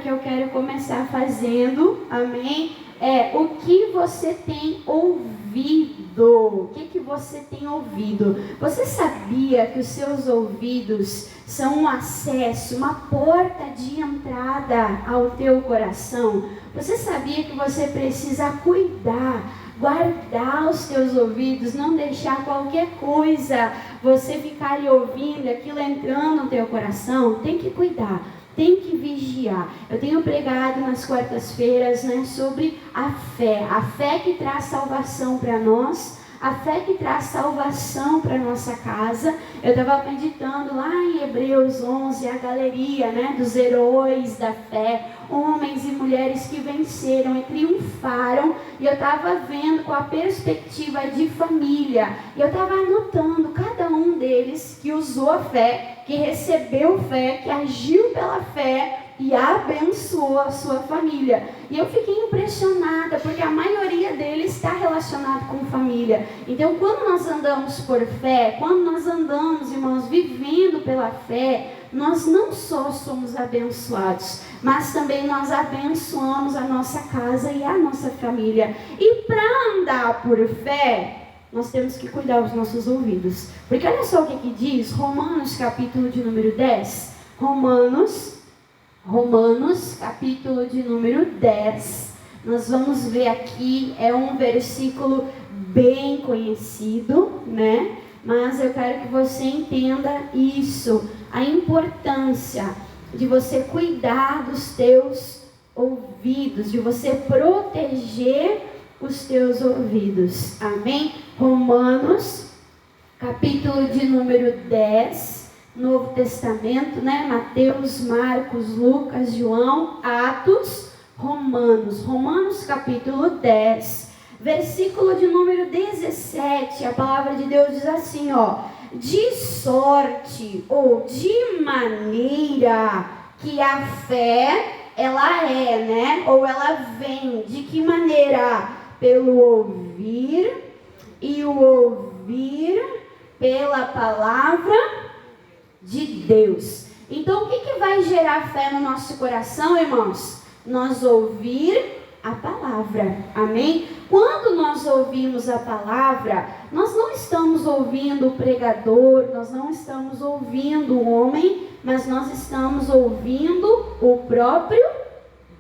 que eu quero começar fazendo, amém, é o que você tem ouvido. O que você tem ouvido? Você sabia que os seus ouvidos são um acesso, uma porta de entrada ao teu coração? Você sabia que você precisa cuidar, guardar os teus ouvidos, não deixar qualquer coisa você ficar ali ouvindo, aquilo entrando no teu coração? Tem que cuidar, tem que vigiar. Eu tenho pregado nas quartas-feiras, né, sobre a fé que traz salvação para nós, a fé que traz salvação para nossa casa. Eu estava meditando lá em Hebreus 11, a galeria, né, dos heróis da fé, homens e mulheres que venceram e triunfaram, e eu estava vendo com a perspectiva de família, e eu estava anotando cada um deles que usou a fé, que recebeu fé, que agiu pela fé e abençoou a sua família. E eu fiquei impressionada, porque a maioria deles está relacionado com família. Então, quando nós andamos por fé, quando nós andamos, irmãos, vivendo pela fé, nós não só somos abençoados, mas também nós abençoamos a nossa casa e a nossa família. E para andar por fé, nós temos que cuidar dos nossos ouvidos. Porque olha só o que diz Romanos, capítulo de número 10. Romanos, capítulo de número 10. Nós vamos ver aqui, é um versículo bem conhecido, né? Mas eu quero que você entenda isso, a importância de você cuidar dos teus ouvidos, de você proteger os teus ouvidos. Amém? Romanos, capítulo de número 10, Novo Testamento, né? Mateus, Marcos, Lucas, João, Atos, Romanos capítulo 10, versículo de número 17, a palavra de Deus diz assim, ó: de sorte ou de maneira que a fé, ela é, né? Ou ela vem, de que maneira? Pelo ouvir, e o ouvir pela palavra de Deus. Então, o que vai gerar fé no nosso coração, irmãos? Nós ouvir a palavra, amém? Quando nós ouvimos a palavra, nós não estamos ouvindo o pregador, nós não estamos ouvindo o homem, mas nós estamos ouvindo o próprio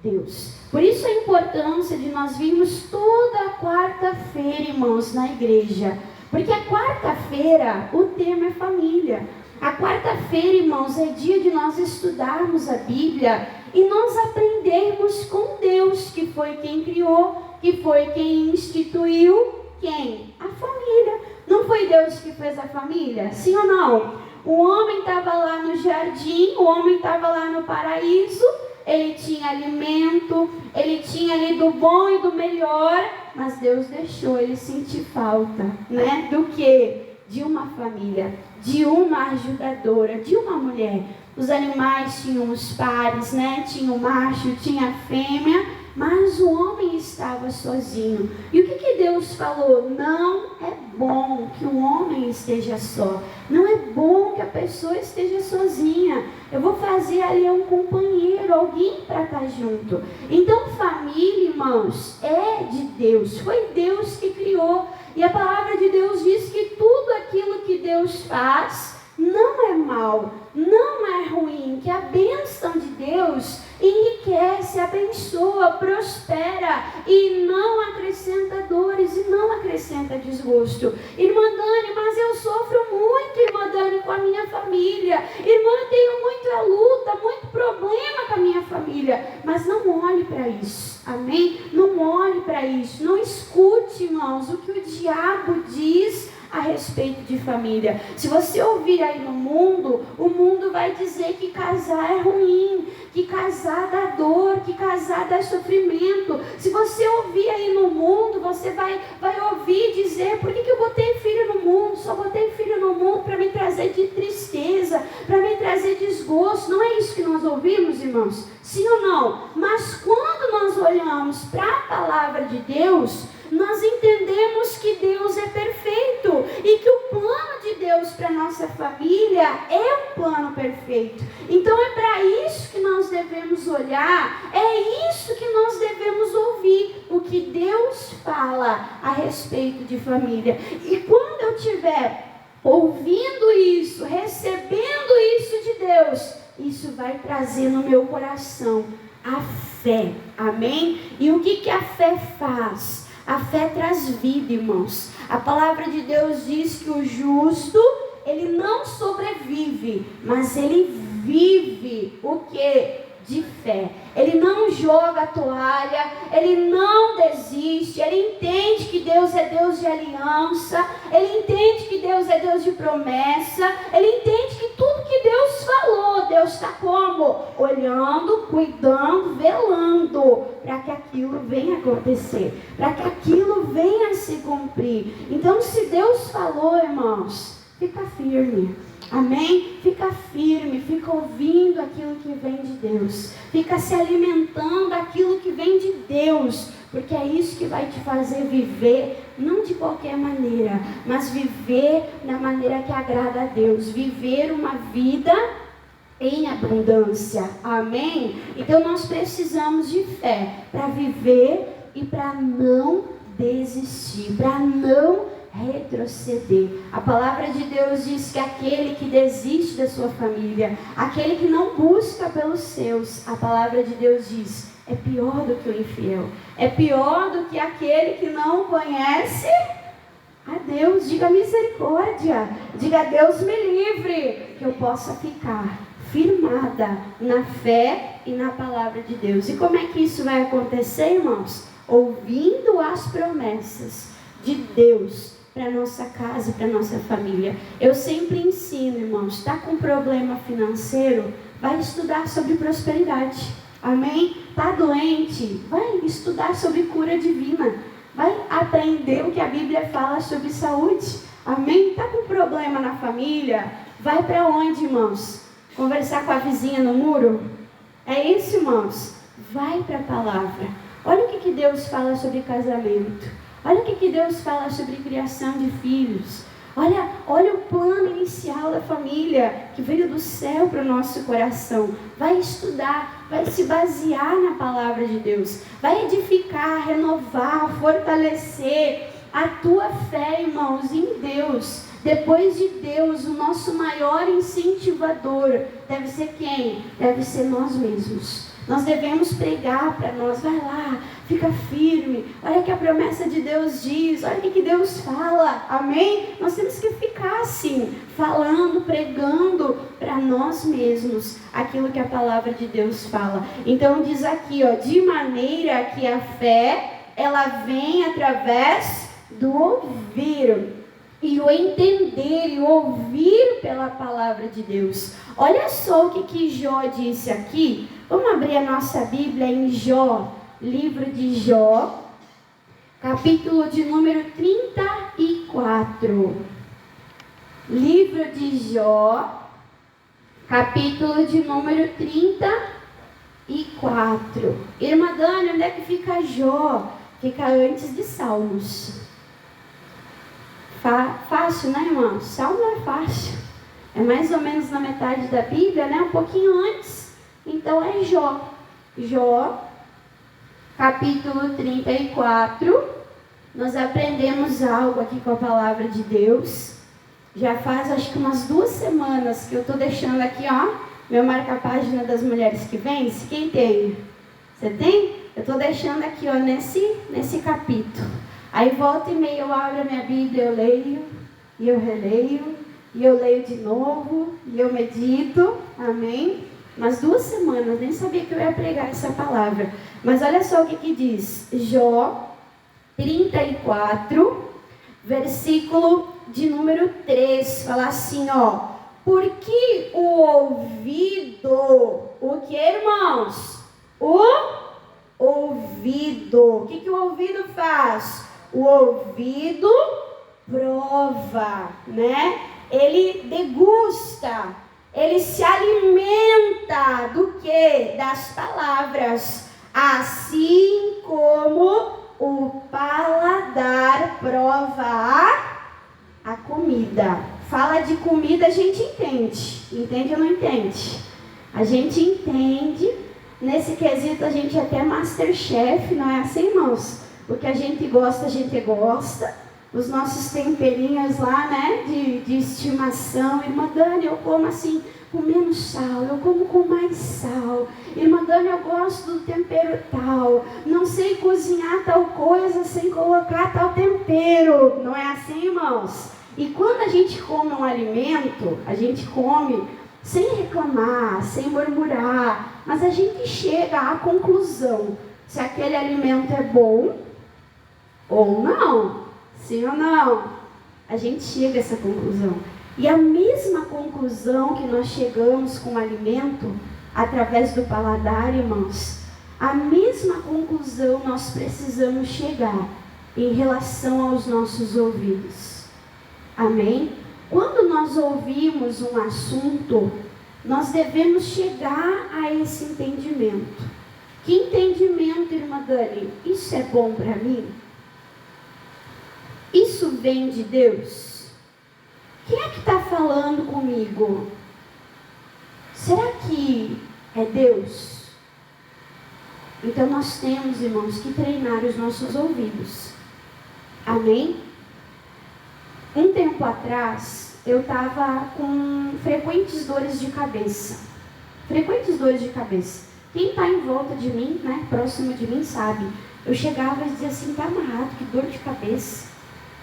Deus. Por isso a importância de nós virmos toda quarta-feira, irmãos, na igreja. Porque a quarta-feira, o tema é família. A quarta-feira, irmãos, é dia de nós estudarmos a Bíblia e nós aprendermos com Deus, que foi quem criou, que foi quem instituiu, quem? A família. Não foi Deus que fez a família? Sim ou não? O homem estava lá no jardim, o homem estava lá no paraíso, ele tinha alimento, ele tinha ali do bom e do melhor, mas Deus deixou ele sentir falta, né? Do que? De uma família, de uma ajudadora, de uma mulher. Os animais tinham os pares, né? Tinha o macho, tinha a fêmea, mas o homem estava sozinho. E o que Deus falou? Não é bom que o homem esteja só. Não é bom que a pessoa esteja sozinha. Eu vou fazer ali um companheiro, alguém para estar junto. Então, família, irmãos, é de Deus. Foi Deus que criou. E a palavra de Deus diz que tudo aquilo que Deus faz não é mal, não é ruim, que a bênção de Deus enriquece, abençoa, prospera e não acrescenta dores e não acrescenta desgosto. Irmã Dani, mas eu sofro muito, irmã Dani, com a minha família. Irmã, eu tenho muita luta, muito problema com a minha família. Mas não olhe para isso, amém? Não olhe para isso, não escute, irmãos, o que o diabo diz a respeito de família. Se você ouvir aí no mundo, o mundo vai dizer que casar é ruim, que casar dá dor, que casar dá sofrimento. Se você ouvir aí no mundo, você vai ouvir dizer: por que eu botei filho no mundo? Só botei filho no mundo para me trazer de tristeza, para me trazer trazer desgosto. Não é isso que nós ouvimos, irmãos? Sim ou não? Mas quando nós olhamos para a palavra de Deus, nós entendemos que Deus é perfeito e que o plano de Deus para a nossa família é um plano perfeito. Então é para isso que nós devemos olhar, é isso que nós devemos ouvir, o que Deus fala a respeito de família. E quando eu estiver ouvindo isso, recebendo isso de Deus, isso vai trazer no meu coração a fé, amém? E o que a fé faz? A fé traz vida, irmãos. A palavra de Deus diz que o justo, ele não sobrevive, mas ele vive o quê? De fé. Ele não joga a toalha, ele não desiste, ele entende que Deus é Deus de aliança, ele entende que Deus é Deus de promessa, ele entende que tudo que Deus falou, Deus está como? Olhando, cuidando, velando, para que aquilo venha acontecer, para que aquilo venha a se cumprir. Então, se Deus falou, irmãos, fica firme. Amém? Fica firme, fica ouvindo aquilo que vem de Deus. Fica se alimentando daquilo que vem de Deus. Porque é isso que vai te fazer viver, não de qualquer maneira, mas viver da maneira que agrada a Deus. Viver uma vida em abundância. Amém? Então nós precisamos de fé para viver e para não desistir, para não retroceder. A palavra de Deus diz que aquele que desiste da sua família, aquele que não busca pelos seus, a palavra de Deus diz, é pior do que o infiel, é pior do que aquele que não conhece a Deus. Diga misericórdia, diga Deus me livre, que eu possa ficar firmada na fé e na palavra de Deus. E como é que isso vai acontecer, irmãos? Ouvindo as promessas de Deus para nossa casa, para nossa família. Eu sempre ensino, irmãos, está com problema financeiro, vai estudar sobre prosperidade. Amém? Está doente, vai estudar sobre cura divina. Vai aprender o que a Bíblia fala sobre saúde. Amém? Está com problema na família, vai para onde, irmãos? Conversar com a vizinha no muro? É isso, irmãos? Vai para a palavra. Olha o que Deus fala sobre casamento. Olha o que Deus fala sobre criação de filhos. Olha o plano inicial da família que veio do céu para o nosso coração. Vai estudar, vai se basear na palavra de Deus. Vai edificar, renovar, fortalecer a tua fé, irmãos, em Deus. Depois de Deus, o nosso maior incentivador deve ser quem? Deve ser nós mesmos. Nós devemos pregar para nós, vai lá, fica firme, olha o que a promessa de Deus diz, olha o que Deus fala, amém? Nós temos que ficar assim, falando, pregando para nós mesmos aquilo que a palavra de Deus fala. Então diz aqui, ó, de maneira que a fé, ela vem através do ouvir. E o entender e o ouvir pela palavra de Deus. Olha só o que Jó disse aqui. Vamos abrir a nossa Bíblia em Jó, livro de Jó, capítulo de número 34. Livro de Jó, capítulo de número 34. Irmã Dani, onde é que fica Jó? Fica antes de Salmos. Fácil, né, irmão? Salmo é fácil. É mais ou menos na metade da Bíblia, né? Um pouquinho antes. Então é Jó. Jó, capítulo 34. Nós aprendemos algo aqui com a palavra de Deus. Já faz, acho que umas 2 semanas que eu estou deixando aqui, ó, meu marca-página das mulheres que vencem. Quem tem? Você tem? Eu estou deixando aqui, ó, nesse capítulo. Aí volta e meia eu abro a minha Bíblia, eu leio, e eu releio, e eu leio de novo, e eu medito, amém? Umas 2 semanas, nem sabia que eu ia pregar essa palavra. Mas olha só o que diz, Jó 34, versículo de número 3, fala assim, ó, porque o ouvido, o que, irmãos? O ouvido, o que o ouvido faz? O ouvido prova, né? Ele degusta Ele se alimenta do quê? Das palavras. Assim como o paladar prova a comida. Fala de comida, a gente entende. Entende ou não entende? A gente entende. Nesse quesito a gente é até Masterchef, não é assim, irmãos? O que a gente gosta. Os nossos temperinhos lá, né, de estimação. Irmã Dani, eu como assim, com menos sal, eu como com mais sal. Irmã Dani, eu gosto do tempero tal. Não sei cozinhar tal coisa sem colocar tal tempero. Não é assim, irmãos? E quando a gente come um alimento, a gente come sem reclamar, sem murmurar, mas a gente chega à conclusão se aquele alimento é bom ou não. Sim ou não? A gente chega a essa conclusão. E a mesma conclusão que nós chegamos com o alimento, através do paladar, irmãos, a mesma conclusão nós precisamos chegar em relação aos nossos ouvidos. Amém? Quando nós ouvimos um assunto, nós devemos chegar a esse entendimento. Que entendimento, irmã Dani? Isso é bom para mim? Isso vem de Deus? Quem é que está falando comigo? Será que é Deus? Então nós temos, irmãos, que treinar os nossos ouvidos. Amém? Um tempo atrás, eu estava com frequentes dores de cabeça. Quem está em volta de mim, né, próximo de mim, sabe. Eu chegava e dizia assim, tá amarrado, que dor de cabeça.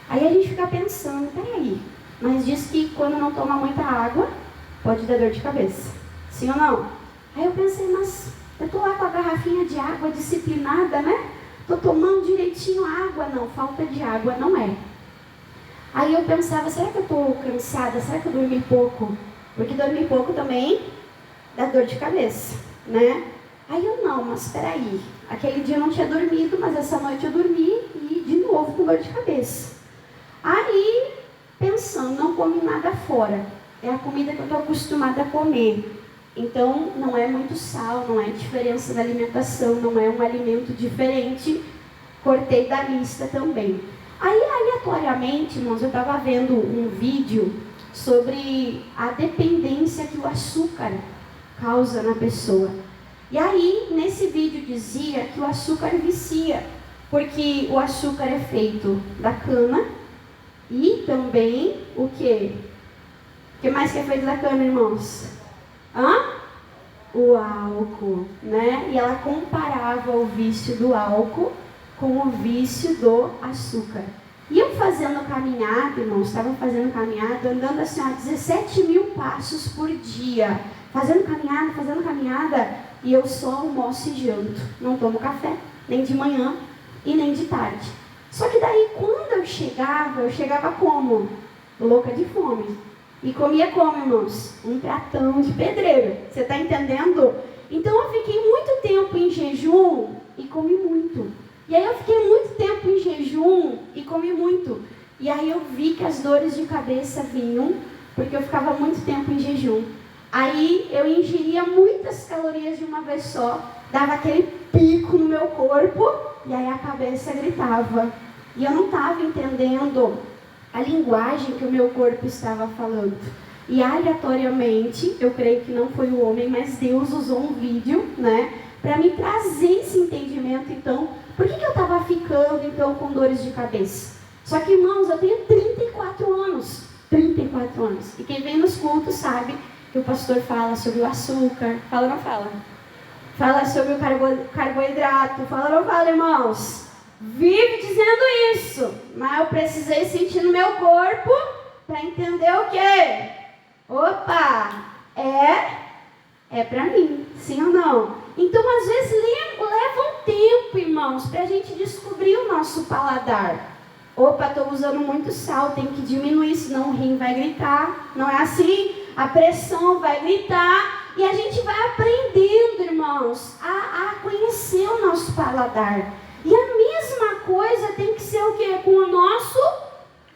Aí a gente fica pensando, peraí, mas diz que quando não toma muita água, pode dar dor de cabeça. Sim ou não? Aí eu pensei, mas eu estou lá com a garrafinha de água disciplinada, né? Estou tomando direitinho a água. Não, falta de água não é. Aí eu pensava, será que eu estou cansada? Será que eu dormi pouco? Porque dormir pouco também dá dor de cabeça, né? Aí eu, não, mas peraí, aquele dia eu não tinha dormido, mas essa noite eu dormi e de novo com dor de cabeça. Aí, pensando, não comi nada fora. É a comida que eu estou acostumada a comer. Então, não é muito sal, não é diferença da alimentação, não é um alimento diferente. Cortei da lista também. Aí, aleatoriamente, irmãos, eu estava vendo um vídeo sobre a dependência que o açúcar causa na pessoa. E aí, nesse vídeo dizia que o açúcar vicia, porque o açúcar é feito da cana. E também o quê? O que mais que é feito da cana, irmãos? O álcool, né? E ela comparava o vício do álcool com o vício do açúcar. E eu fazendo caminhada, irmãos, estava fazendo caminhada, andando assim, 17 mil passos por dia. Fazendo caminhada, e eu só almoço e janto. Não tomo café, nem de manhã e nem de tarde. Só que daí, quando eu chegava como? Louca de fome. E comia como, irmãos? Um pratão de pedreiro. Você está entendendo? Então eu fiquei muito tempo em jejum e comi muito. E aí eu fiquei muito tempo em jejum e comi muito. E aí eu vi que as dores de cabeça vinham, porque eu ficava muito tempo em jejum. Aí eu ingeria muitas calorias de uma vez só, dava aquele pico no meu corpo, e aí a cabeça gritava. E eu não estava entendendo a linguagem que o meu corpo estava falando. E aleatoriamente, eu creio que não foi o homem, mas Deus usou um vídeo, né, para me trazer esse entendimento. Então, por que eu estava ficando, então, com dores de cabeça? Só que, irmãos, eu tenho 34 anos. 34 anos. E quem vem nos cultos sabe que o pastor fala sobre o açúcar. Fala ou não fala? Fala sobre o carboidrato. Fala ou não fala, irmãos? Vive dizendo isso. Mas eu precisei sentir no meu corpo para entender o quê? Opa! É para mim. Sim ou não? Então, às vezes, leva um tempo, irmãos, para a gente descobrir o nosso paladar. Opa, estou usando muito sal, tem que diminuir, senão o rim vai gritar. Não é assim? A pressão vai gritar. E a gente vai aprendendo, irmãos, a conhecer o nosso paladar. E a mesma coisa tem que ser o quê? Com o nosso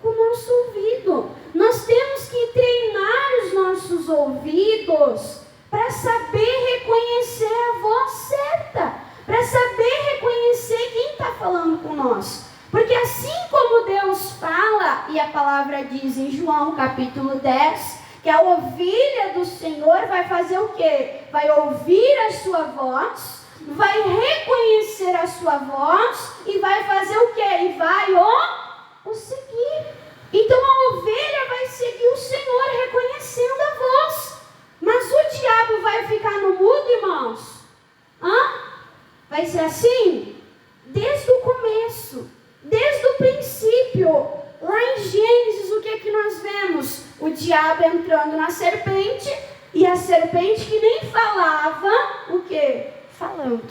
ouvido. Nós temos que treinar os nossos nossos ouvidos para saber reconhecer a voz certa, para saber reconhecer quem está falando com nós. Porque assim como Deus fala, e a palavra diz em João capítulo 10, que a ovelha do Senhor vai fazer o quê? Vai ouvir a sua voz, vai reconhecer a sua voz e vai fazer o quê? E vai o seguir. Então a ovelha vai seguir o Senhor reconhecendo a voz. Mas o diabo vai ficar no mudo, irmãos? Vai ser assim? Desde o começo, desde o princípio. Lá em Gênesis, o que é que nós vemos? O diabo entrando na serpente, e a serpente que nem falava, o quê? Falando.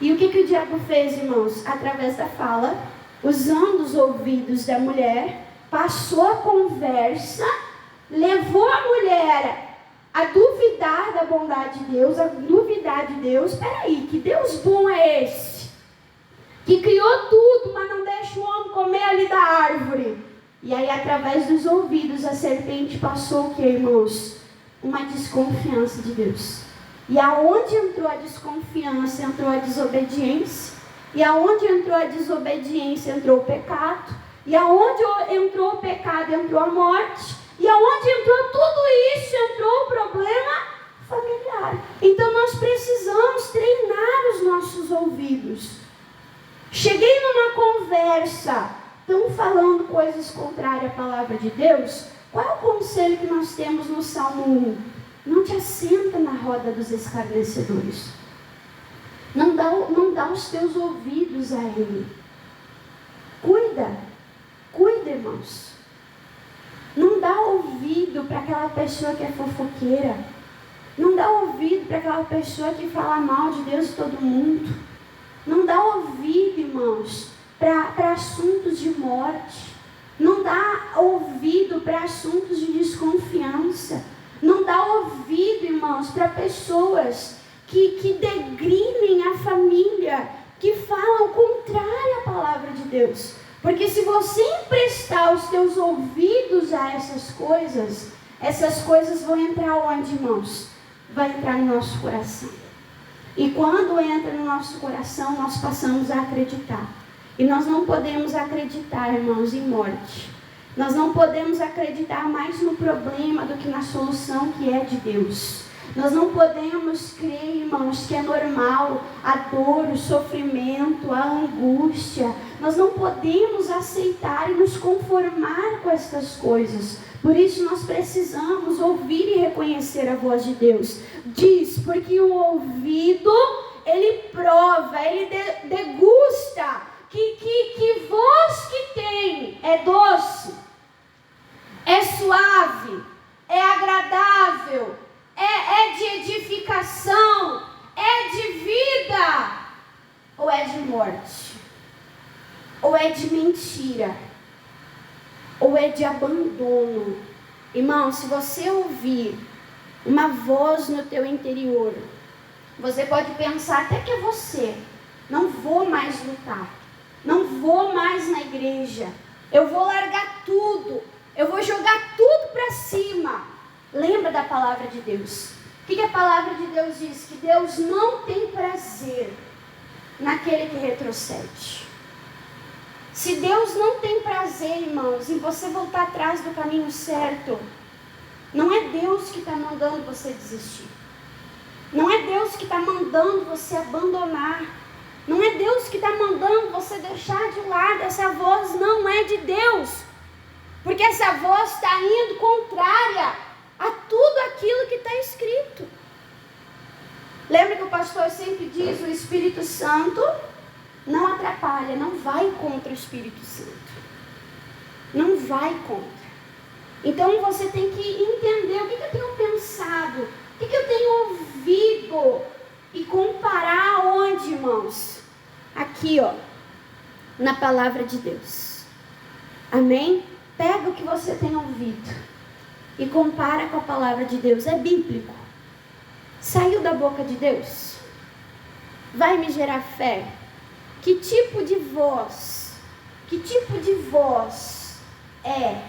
E o que que o diabo fez, irmãos? Através da fala, usando os ouvidos da mulher, passou a conversa, levou a mulher a duvidar da bondade de Deus, a duvidar de Deus. Peraí, que Deus bom é esse? Que criou tudo, mas não deixa o homem comer ali da árvore. E aí, através dos ouvidos, a serpente passou o que, irmãos? Uma desconfiança de Deus. E aonde entrou a desconfiança, entrou a desobediência. E aonde entrou a desobediência, entrou o pecado. E aonde entrou o pecado, entrou a morte. E aonde entrou tudo isso, entrou o problema familiar. Então nós precisamos treinar os nossos ouvidos. Cheguei numa conversa, estão falando coisas contrárias à palavra de Deus. Qual é o conselho que nós temos no Salmo 1? Não te assenta na roda dos escarnecedores. Não dá os teus ouvidos a ele. Cuida, irmãos. Não dá ouvido para aquela pessoa que é fofoqueira. Não dá ouvido para aquela pessoa que fala mal de Deus e todo mundo. Não dá ouvido, irmãos, para assuntos de morte. Não dá ouvido para assuntos de desconfiança. Não dá ouvido, irmãos, para pessoas que degrinem a família, que falam contrário à palavra de Deus. Porque se você emprestar os teus ouvidos a essas coisas vão entrar onde, irmãos? Vai entrar no nosso coração. E quando entra no nosso coração, nós passamos a acreditar. E nós não podemos acreditar, irmãos, em morte. Nós não podemos acreditar mais no problema do que na solução que é de Deus. Nós não podemos crer, irmãos, que é normal a dor, o sofrimento, a angústia. Nós não podemos aceitar e nos conformar com essas coisas. Por isso nós precisamos ouvir e reconhecer a voz de Deus. Diz, porque o ouvido, ele prova, ele degusta. Que voz que tem? É doce, é suave, é agradável, é de edificação, é de vida, ou é de morte, ou é de mentira, ou é de abandono. Irmão, se você ouvir uma voz no teu interior, você pode pensar até que é você. Não vou mais lutar, não vou mais na igreja, eu vou largar tudo, eu vou jogar tudo para cima. Lembra da palavra de Deus. O que a palavra de Deus diz? Que Deus não tem prazer naquele que retrocede. Se Deus não tem prazer, irmãos, em você voltar atrás do caminho certo, não é Deus que está mandando você desistir. Não é Deus que está mandando você abandonar. Não é Deus que está mandando você deixar de lado. Essa voz não é de Deus. Porque essa voz está indo contrária a tudo aquilo que está escrito. Lembra que o pastor sempre diz, o Espírito Santo não atrapalha, não vai contra o Espírito Santo. Não vai contra. Então você tem que entender o que eu tenho pensado, o que eu tenho ouvido e comparar onde, irmãos? Aqui, ó, na palavra de Deus. Amém? Pega o que você tem ouvido e compara com a palavra de Deus. É bíblico. Saiu da boca de Deus. Vai me gerar fé. Que tipo de voz? Que tipo de voz é?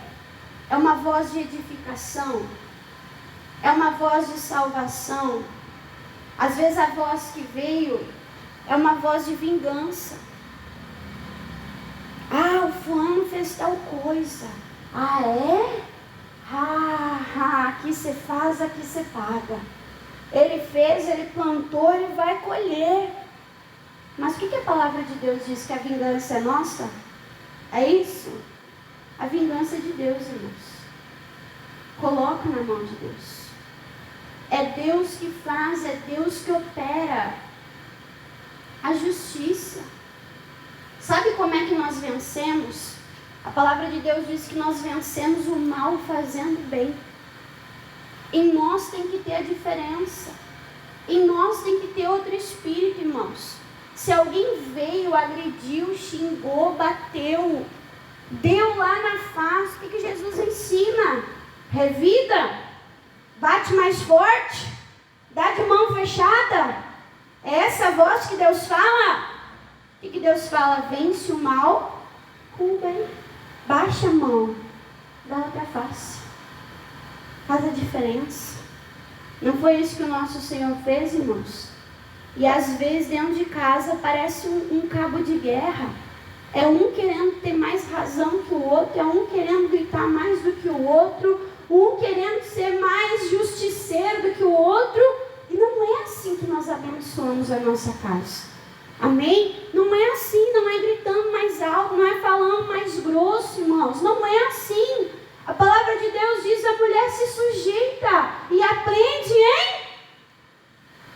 É uma voz de edificação? é uma voz de salvação. Às vezes a voz que veio é uma voz de vingança. Ah, o fulano fez tal coisa. Ah, é? Aqui você faz, aqui você paga. Ele fez, ele plantou, ele vai colher. Mas o que a palavra de Deus diz? Que a vingança é nossa? É isso? A vingança é de Deus, irmãos. Coloca na mão de Deus. É Deus que faz, é Deus que opera a justiça. Sabe como é que nós vencemos? A palavra de Deus diz que nós vencemos o mal fazendo bem. Em nós tem que ter a diferença. Em nós tem que ter outro espírito, irmãos. Se alguém veio, agrediu, xingou, bateu, deu lá na face, o que Jesus ensina? Revida, bate mais forte, dá de mão fechada. É essa voz que Deus fala? O que Deus fala? Vence o mal com o bem. Baixa a mão, dá outra face. Faz a diferença. Não foi isso que o nosso Senhor fez, irmãos? E às vezes dentro de casa parece um cabo de guerra. É um querendo ter mais razão que o outro, é um querendo gritar mais do que o outro, um querendo ser mais justiceiro do que o outro. E não é assim que nós abençoamos a nossa casa. Amém? Não é assim, não é gritando mais alto, não é falando mais grosso, irmãos. Não é assim. A palavra de Deus diz: a mulher se sujeita e aprende, hein?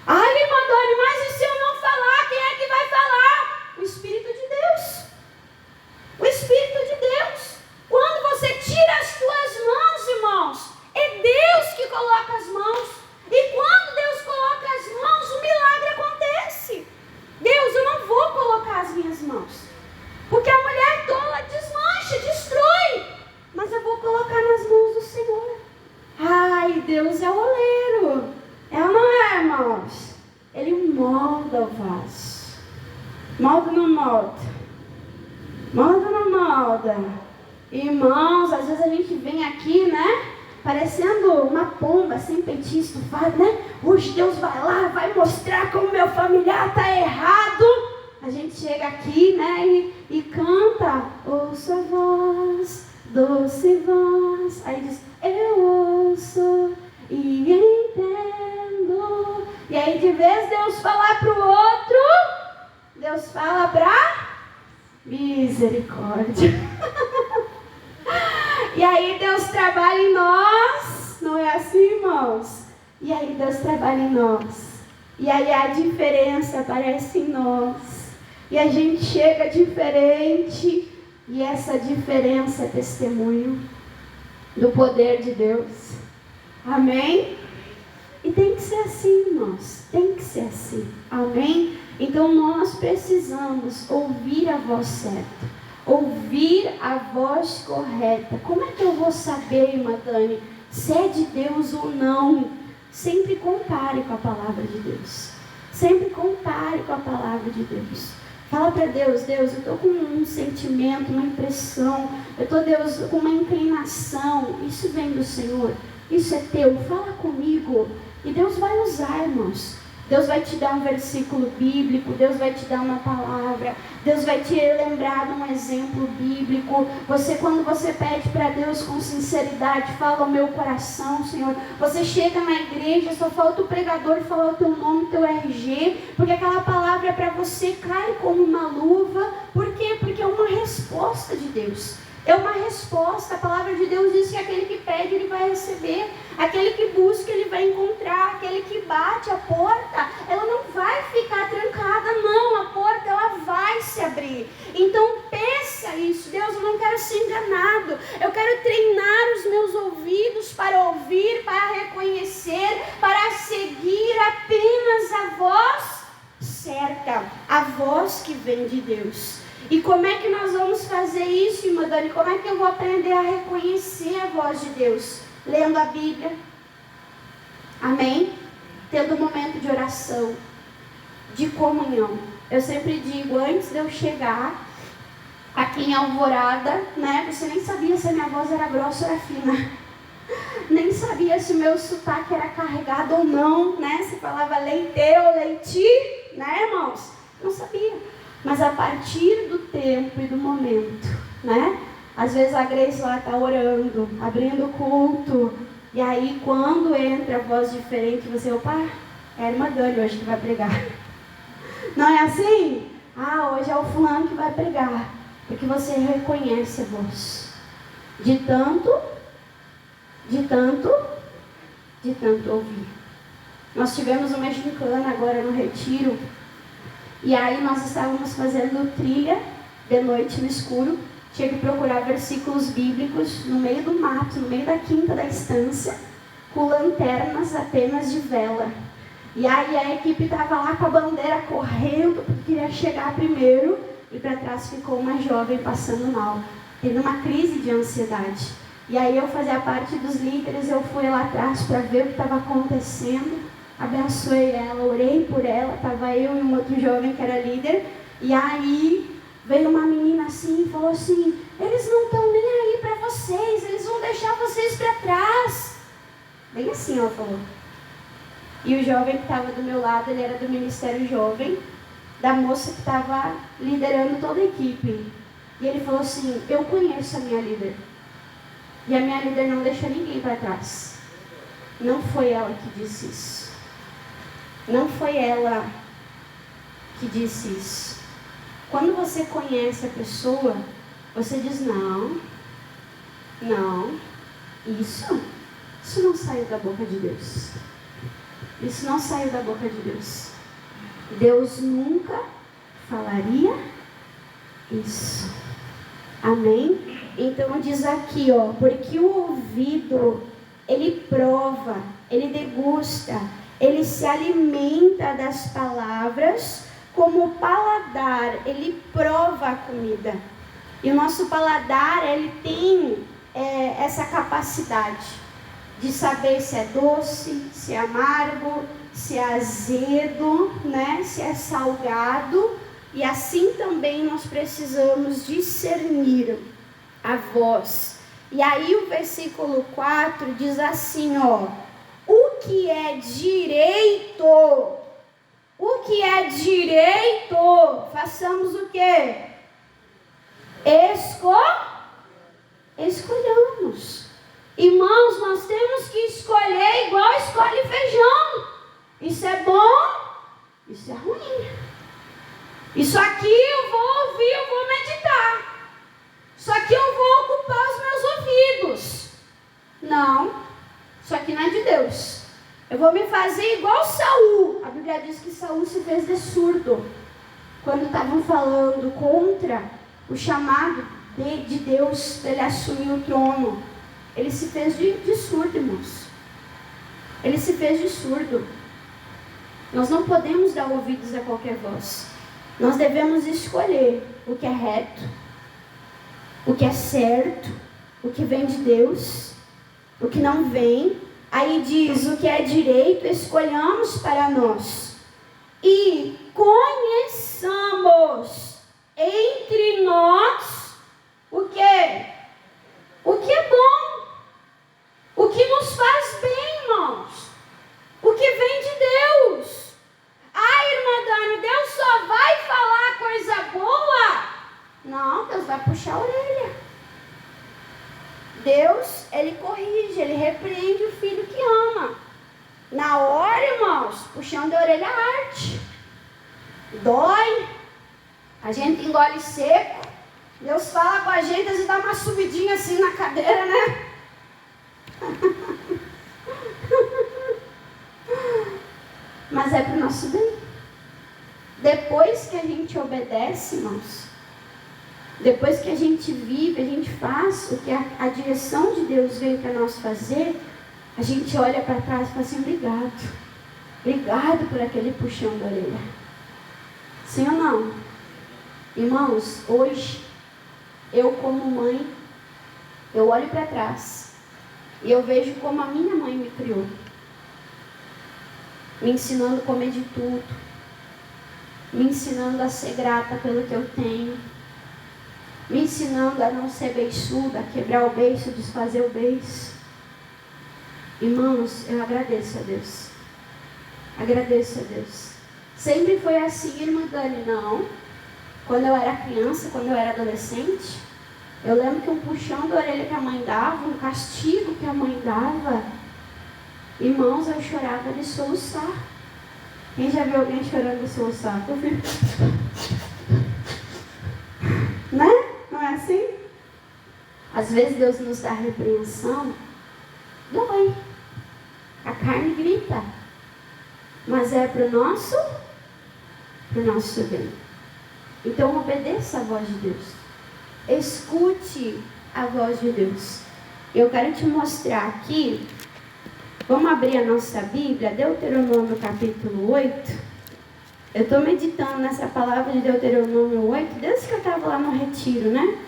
Ai, Limadone, mas e se eu não falar, quem é que vai falar? O Espírito de Deus. O Espírito de Deus. Quando você tira as tuas mãos, irmãos, é Deus que coloca as mãos. E quando Deus coloca as mãos, o milagre acontece. Deus, eu não vou colocar as minhas mãos, porque a mulher tola desmancha, destrói, mas eu vou colocar nas mãos do Senhor. Ai, Deus é o oleiro. É ou não é, irmãos? Ele molda o vaso. Molda ou não molda? Molda ou não molda? Irmãos, às vezes a gente vem aqui, né? Parecendo uma pomba sem peito estufado, né? Hoje Deus vai lá, vai mostrar como meu familiar está errado. A gente chega aqui, né? E canta: ouço a voz, doce voz. Aí diz: eu ouço e entendo. E aí, de vez Deus falar para o outro, Deus fala para misericórdia. E aí Deus trabalha em nós. Não é assim, irmãos? E aí Deus trabalha em nós. E aí a diferença aparece em nós. E a gente chega diferente. E essa diferença é testemunho do poder de Deus. Amém? E tem que ser assim, irmãos. Tem que ser assim. Amém? Então nós precisamos ouvir a voz certa. Ouvir a voz correta. Como é que eu vou saber, irmã Dani, se é de Deus ou não? Sempre compare com a palavra de Deus. Sempre compare com a palavra de Deus. Fala para Deus: Deus, eu estou com um sentimento, uma impressão. Eu estou, Deus, com uma inclinação. Isso vem do Senhor. Isso é teu. Fala comigo. E Deus vai usar, irmãos. Deus vai te dar um versículo bíblico, Deus vai te dar uma palavra, Deus vai te lembrar de um exemplo bíblico. Quando você pede para Deus com sinceridade, fala ao meu coração, Senhor. Você chega na igreja, só falta o pregador falar o teu nome, o teu RG, porque aquela palavra para você cai como uma luva. Por quê? Porque é uma resposta de Deus. É uma resposta. A palavra de Deus diz que aquele que pede, ele vai receber. Aquele que busca, ele vai encontrar. Aquele que bate a porta, ela não vai ficar trancada, não. A porta, ela vai se abrir. Então, peça isso. Deus, eu não quero ser enganado. Eu quero treinar os meus ouvidos para ouvir, para reconhecer, para seguir apenas a voz certa. A voz que vem de Deus. E como é que nós vamos fazer isso, irmã Dani? Como é que eu vou aprender a reconhecer a voz de Deus? Lendo a Bíblia. Amém? Tendo um momento de oração, de comunhão. Eu sempre digo, antes de eu chegar aqui em Alvorada, né? Você nem sabia se a minha voz era grossa ou era fina. Nem sabia se o meu sotaque era carregado ou não, né? Se falava leiteu, leiti, né, irmãos? Não sabia. Mas a partir do tempo e do momento, né? Às vezes a Grace lá está orando, abrindo o culto. E aí quando entra a voz diferente, você, opa, é a irmã Dani hoje que vai pregar. Não é assim? Ah, hoje é o fulano que vai pregar. Porque você reconhece a voz. De tanto ouvir. Nós tivemos uma gincana agora no retiro. E aí nós estávamos fazendo trilha de noite no escuro. Tinha que procurar versículos bíblicos no meio do mato, no meio da quinta da estância, com lanternas apenas de vela. E aí a equipe estava lá com a bandeira correndo, porque queria chegar primeiro. E para trás ficou uma jovem passando mal, tendo uma crise de ansiedade. E aí eu fazia parte dos líderes, eu fui lá atrás para ver o que estava acontecendo. Abençoei ela, orei por ela, estava eu e um outro jovem que era líder. E aí veio uma menina assim e falou assim, eles não estão nem aí para vocês, eles vão deixar vocês para trás. Bem assim ela falou. E o jovem que estava do meu lado, ele era do Ministério Jovem, da moça que estava liderando toda a equipe. E ele falou assim, eu conheço a minha líder. E a minha líder não deixa ninguém para trás. Não foi ela que disse isso. Não foi ela que disse isso. Quando você conhece a pessoa, você diz, não, isso não saiu da boca de Deus. Isso não saiu da boca de Deus. Deus nunca falaria isso. Amém? Então diz aqui, ó, porque o ouvido, ele prova, ele degusta, ele se alimenta das palavras, como o paladar, ele prova a comida. E o nosso paladar, ele tem essa capacidade de saber se é doce, se é amargo, se é azedo, né? Se é salgado. E assim também nós precisamos discernir a voz. E aí o versículo 4 diz assim, ó, o que é direito, façamos o quê? Escolhamos. Irmãos, nós temos que escolher igual escolhe feijão. Isso é bom, isso é ruim. Isso aqui eu vou ouvir, eu vou meditar. Isso aqui eu vou ocupar os meus ouvidos. Não, isso aqui não é de Deus. Eu vou me fazer igual Saul. A Bíblia diz que Saul se fez de surdo. Quando estavam falando contra o chamado de Deus para ele assumir o trono. Ele se fez de surdo, irmãos. Ele se fez de surdo. Nós não podemos dar ouvidos a qualquer voz. Nós devemos escolher o que é reto, o que é certo, o que vem de Deus, o que não vem. Aí diz, o que é direito, escolhamos para nós. E conheçamos entre nós o quê? O que é bom, o que nos faz bem, irmãos, o que vem de Deus. Ah, irmã Dani, Deus só vai falar coisa boa? Não, Deus vai puxar a orelha. Deus, ele corrige, ele repreende o filho que ama. Na hora, irmãos, puxando a orelha arte. Dói, a gente engole seco. Deus fala com a gente, às vezes dá uma subidinha assim na cadeira, né? Mas é para o nosso bem. Depois que a gente obedece, irmãos, depois que a gente vive, a gente faz o que a direção de Deus veio para nós fazer, a gente olha para trás e fala assim, obrigado. Obrigado por aquele puxão da orelha. Sim ou não? Irmãos, hoje, eu como mãe, eu olho para trás e eu vejo como a minha mãe me criou. Me ensinando a comer de tudo. Me ensinando a ser grata pelo que eu tenho. Me ensinando a não ser beiçuda, a quebrar o beiço, desfazer o beiço. Irmãos, eu agradeço a Deus. Agradeço a Deus. Sempre foi assim, irmã Dani, não. Quando eu era criança, quando eu era adolescente, eu lembro que um puxão da orelha que a mãe dava, um castigo que a mãe dava, irmãos, eu chorava de soluçar. Quem já viu alguém chorando de soluçar? Eu fico... Né? Não é assim? Às vezes Deus nos dá repreensão, dói. A carne grita. Mas é para o nosso bem. Então obedeça a voz de Deus. Escute a voz de Deus. Eu quero te mostrar aqui. Vamos abrir a nossa Bíblia, Deuteronômio capítulo 8. Eu estou meditando nessa palavra de Deuteronômio 8, desde que eu estava lá no retiro, né?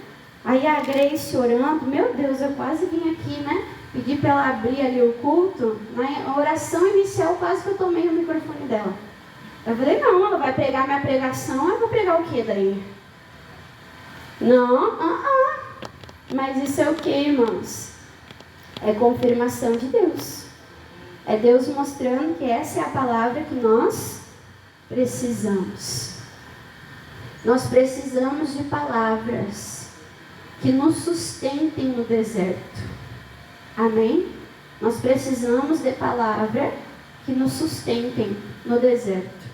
Aí a Grace orando, meu Deus, eu quase vim aqui, né? Pedi para ela abrir ali o culto. Na oração inicial, quase que eu tomei o microfone dela. Eu falei, não, ela vai pegar minha pregação, eu vou pregar o que daí? Não, Mas isso é o que, irmãos? É confirmação de Deus. É Deus mostrando que essa é a palavra que nós precisamos. Nós precisamos de palavras que nos sustentem no deserto. Amém? Nós precisamos de palavra que nos sustentem no deserto.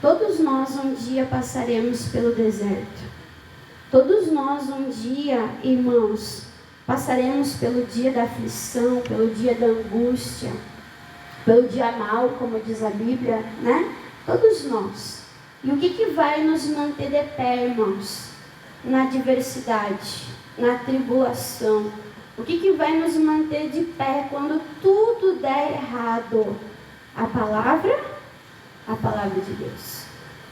Todos nós um dia passaremos pelo deserto. Todos nós um dia, irmãos, passaremos pelo dia da aflição, pelo dia da angústia, pelo dia mau, como diz a Bíblia, né? Todos nós. E o que vai nos manter de pé, irmãos? Na adversidade, na tribulação. O que vai nos manter de pé quando tudo der errado? A palavra de Deus.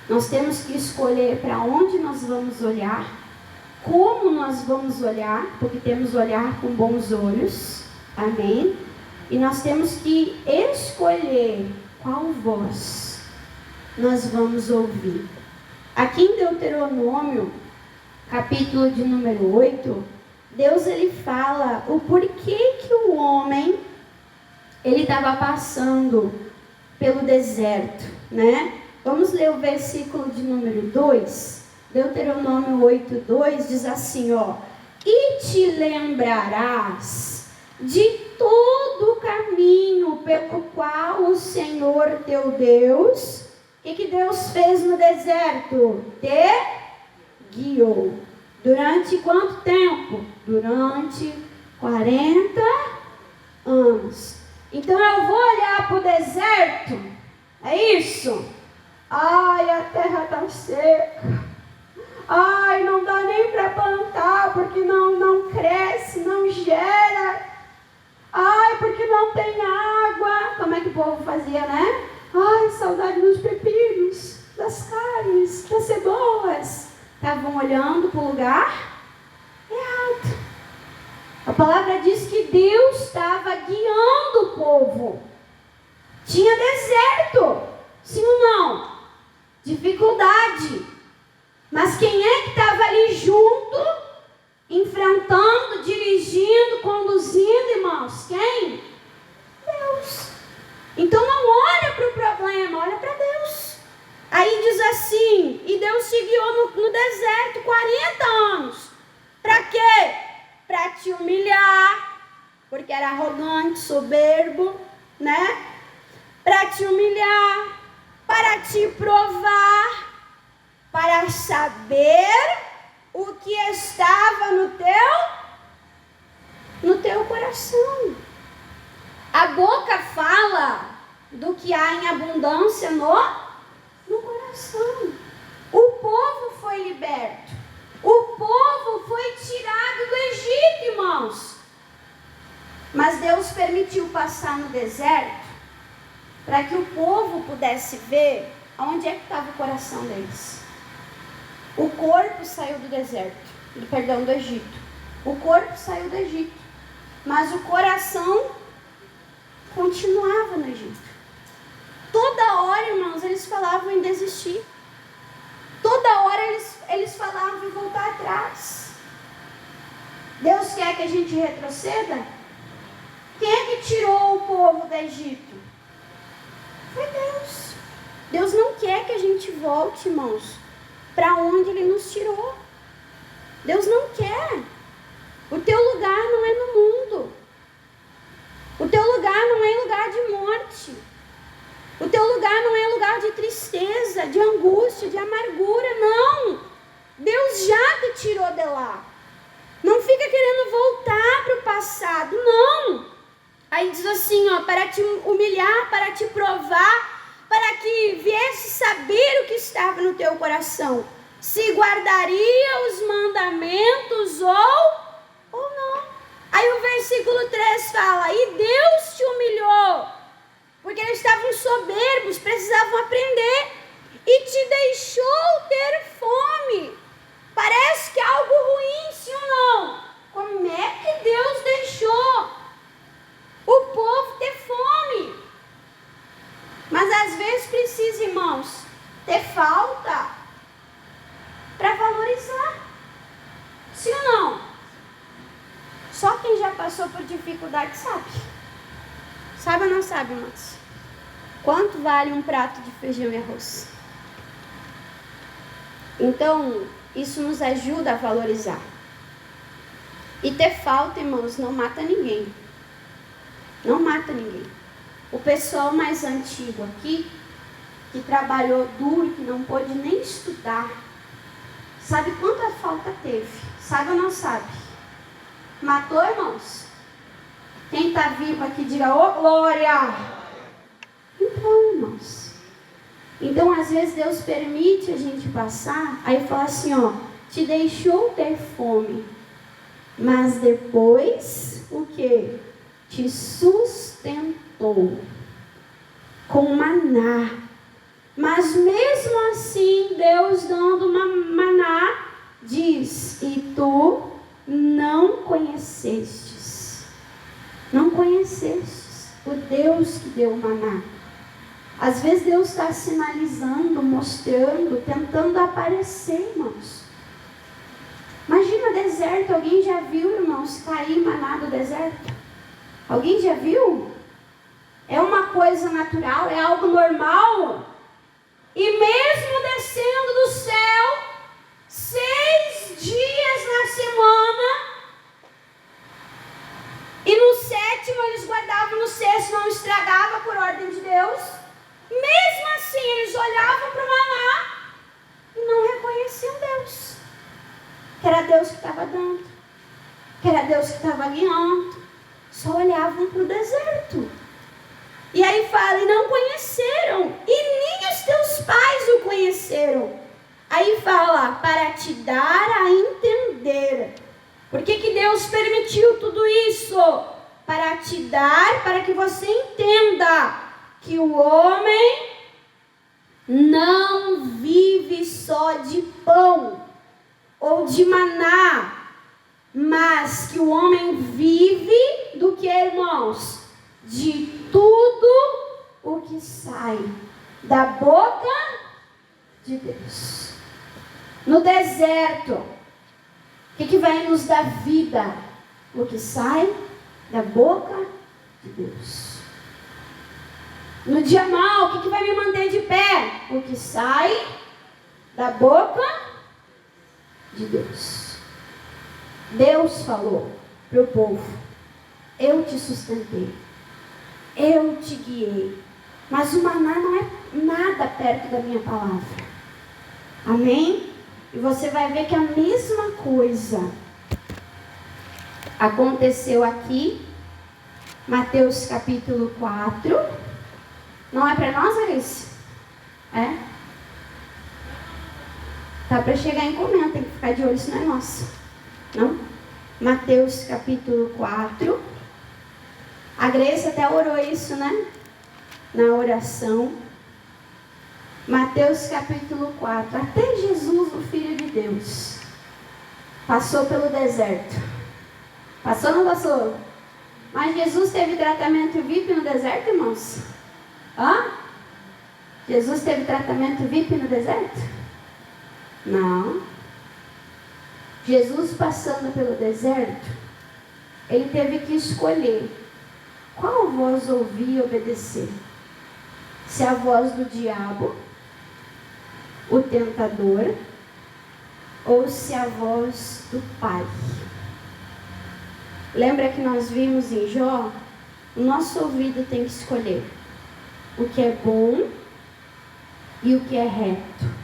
Nós temos que escolher para onde nós vamos olhar, como nós vamos olhar, porque temos que olhar com bons olhos. Amém? E nós temos que escolher qual voz nós vamos ouvir. Aqui em Deuteronômio, capítulo de número 8, Deus ele fala o porquê que o homem ele estava passando pelo deserto, né? Vamos ler o versículo de número 2. Deuteronômio 8:2 diz assim, ó: e te lembrarás de todo o caminho pelo qual o Senhor teu Deus, o que Deus fez no deserto? Te guiou. Durante quanto tempo? Durante 40 anos. Então eu vou olhar para o deserto, é isso? Ai, a terra está seca. Ai, não dá nem para plantar, porque não cresce, não gera. Ai, porque não tem água. Como é que o povo fazia, né? Ai, saudade dos pepinos, das carnes, das cebolas. Estavam olhando para o lugar errado. A palavra diz que Deus estava guiando o povo. Tinha deserto, sim ou não? Dificuldade. Mas quem é que estava ali junto, enfrentando, dirigindo, conduzindo, irmãos? Quem? Deus. Então não olha para o problema, olha para Deus. Aí diz assim, e Deus te guiou no deserto 40 anos. Para quê? Para te humilhar, porque era arrogante, soberbo, né? Para te humilhar, para te provar, para saber o que estava no teu coração. A boca fala do que há em abundância no coração. O povo foi liberto. O povo foi tirado do Egito, irmãos. Mas Deus permitiu passar no deserto para que o povo pudesse ver onde é que estava o coração deles. O corpo saiu do do Egito. O corpo saiu do Egito. Mas o coração continuava no Egito. Toda hora, irmãos, eles falavam em desistir. Toda hora eles falavam em voltar atrás. Deus quer que a gente retroceda? Quem é que tirou o povo do Egito? Foi Deus. Deus não quer que a gente volte, irmãos, para onde Ele nos tirou. Deus não quer. O teu lugar não é no mundo. O teu lugar não é lugar de morte. O teu lugar não é lugar de tristeza, de angústia, de amargura, não. Deus já te tirou de lá. Não fica querendo voltar para o passado, não. Aí diz assim, ó, para te humilhar, para te provar, para que viesse saber o que estava no teu coração. Se guardaria os mandamentos ou não. Aí o versículo 3 fala, e Deus te humilhou, porque eles estavam soberbos, precisavam aprender, e te deixou ter fome. Parece que é algo ruim, sim ou não? Como é que Deus deixou o povo ter fome? Mas às vezes precisa, irmãos, ter falta para valorizar. Sim ou não? Só quem já passou por dificuldade sabe. Sabe ou não sabe, irmãos? Quanto vale um prato de feijão e arroz? Então, isso nos ajuda a valorizar. E ter falta, irmãos, não mata ninguém. Não mata ninguém. O pessoal mais antigo aqui, que trabalhou duro, que não pôde nem estudar, sabe quanta falta teve? Sabe ou não sabe? Matou, irmãos? Quem está vivo aqui, diga, ô glória! Então, irmãos. Então, às vezes, Deus permite a gente passar, aí fala assim, ó, te deixou ter fome, mas depois, o quê? Te sustentou com maná. Mas mesmo assim, Deus dando uma maná, diz, e tu não conhecestes. Não conhecestes o Deus que deu o maná. Às vezes Deus está sinalizando, mostrando, tentando aparecer, irmãos. Imagina deserto, alguém já viu, irmãos, cair maná do deserto? Alguém já viu? É uma coisa natural, é algo normal. E mesmo descendo do céu, 6 dias na semana, e no 7º eles guardavam, no 6º não estragava por ordem de Deus. Mesmo assim, eles olhavam para o maná e não reconheciam Deus. Que era Deus que estava dando, que era Deus que estava guiando. Só olhavam para o deserto. E aí fala, e não conheceram, e nem os teus pais o conheceram. Aí fala, para te dar a entender. Por que Deus permitiu tudo isso? Para te dar, para que você entenda que o homem não vive só de pão ou de maná, mas que o homem vive do que, irmãos? De tudo o que sai da boca de Deus. No deserto, o que vai nos dar vida? O que sai da boca de Deus. No dia mau, o que vai me manter de pé? O que sai da boca de Deus. Deus falou para o povo, eu te sustentei, eu te guiei, mas o maná não é nada perto da minha palavra. Amém? E você vai ver que a mesma coisa aconteceu aqui, Mateus capítulo 4. Não é para nós, Alice? É? Tá para chegar em encomenda, tem que ficar de olho, isso não é nosso. Não? Mateus capítulo 4. A Grace até orou isso, né? Na oração. Mateus capítulo 4. Até Jesus, o Filho de Deus, passou pelo deserto. Passou ou não passou? Mas Jesus teve tratamento VIP no deserto, irmãos? Hã? Jesus teve tratamento VIP no deserto? Não. Jesus passando pelo deserto, ele teve que escolher qual voz ouvir e obedecer? Se a voz do diabo, o tentador, ou se a voz do Pai? Lembra que nós vimos em Jó? O nosso ouvido tem que escolher o que é bom e o que é reto.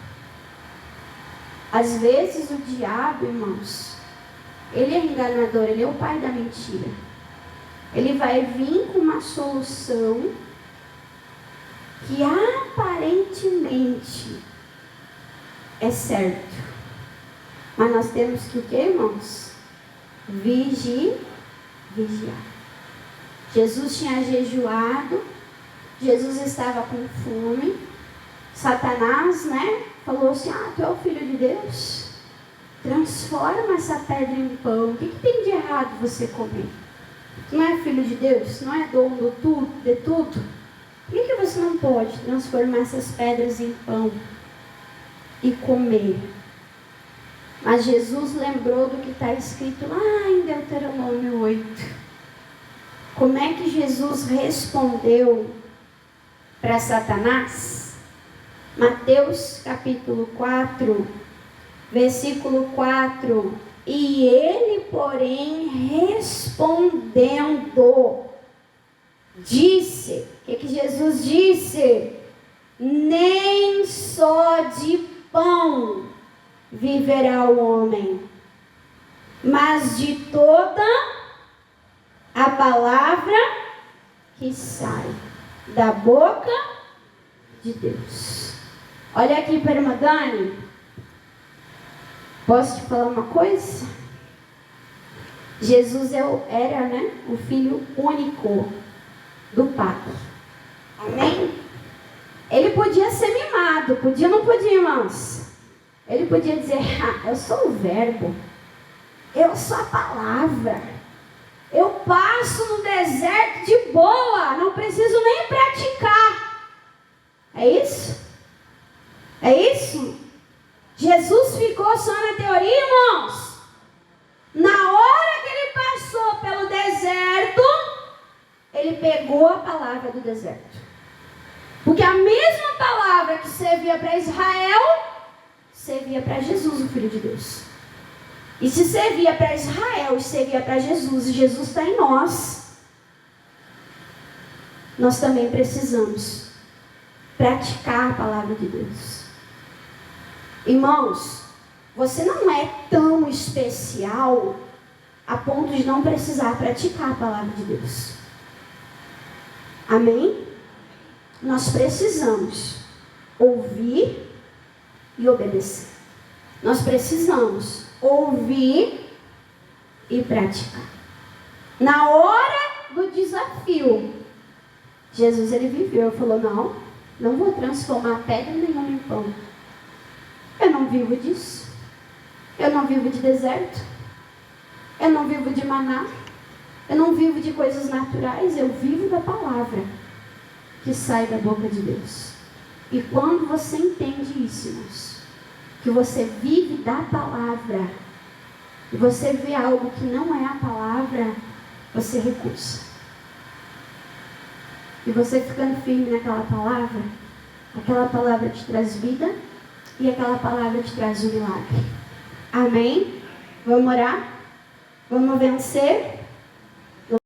Às vezes o diabo, irmãos, ele é enganador, ele é o pai da mentira. Ele vai vir com uma solução que aparentemente é certo. Mas nós temos que o que, irmãos? Vigiar. Jesus tinha jejuado, Jesus estava com fome. Satanás, falou assim: tu é o Filho de Deus? Transforma essa pedra em pão. O que tem de errado você comer? Tu não é filho de Deus? Não é dono de tudo? Por que você não pode transformar essas pedras em pão e comer? Mas Jesus lembrou do que está escrito lá em Deuteronômio 8. Como é que Jesus respondeu para Satanás? Mateus capítulo 4, versículo 4. E ele, porém, respondendo, disse, o que Jesus disse? Nem só de pão viverá o homem, mas de toda a palavra que sai da boca de Deus. Olha aqui para a irmã Dani. Posso te falar uma coisa? Jesus era, o filho único do Pai. Amém? Ele podia ser mimado, podia ou não podia, irmãos? Ele podia dizer: eu sou o verbo, eu sou a palavra, eu passo no deserto de boa, não preciso nem praticar. É isso? É isso? Jesus ficou só na teoria, irmãos? Na hora que ele passou pelo deserto, ele pegou a palavra do deserto. Porque a mesma palavra que servia para Israel, servia para Jesus, o Filho de Deus. E se servia para Israel e servia para Jesus, e Jesus está em nós, nós também precisamos praticar a palavra de Deus. Irmãos, você não é tão especial a ponto de não precisar praticar a palavra de Deus. Amém? Nós precisamos ouvir e obedecer. Nós precisamos ouvir e praticar. Na hora do desafio, Jesus ele viveu e falou: não vou transformar pedra nenhuma em pão. Eu não vivo disso. Eu não vivo de deserto. Eu não vivo de maná. Eu não vivo de coisas naturais. Eu vivo da palavra que sai da boca de Deus. E quando você entende isso, irmãos, que você vive da palavra, e você vê algo que não é a palavra, você recusa. E você ficando firme naquela palavra, aquela palavra te traz vida, e aquela palavra te traz um milagre. Amém? Vamos orar? Vamos vencer?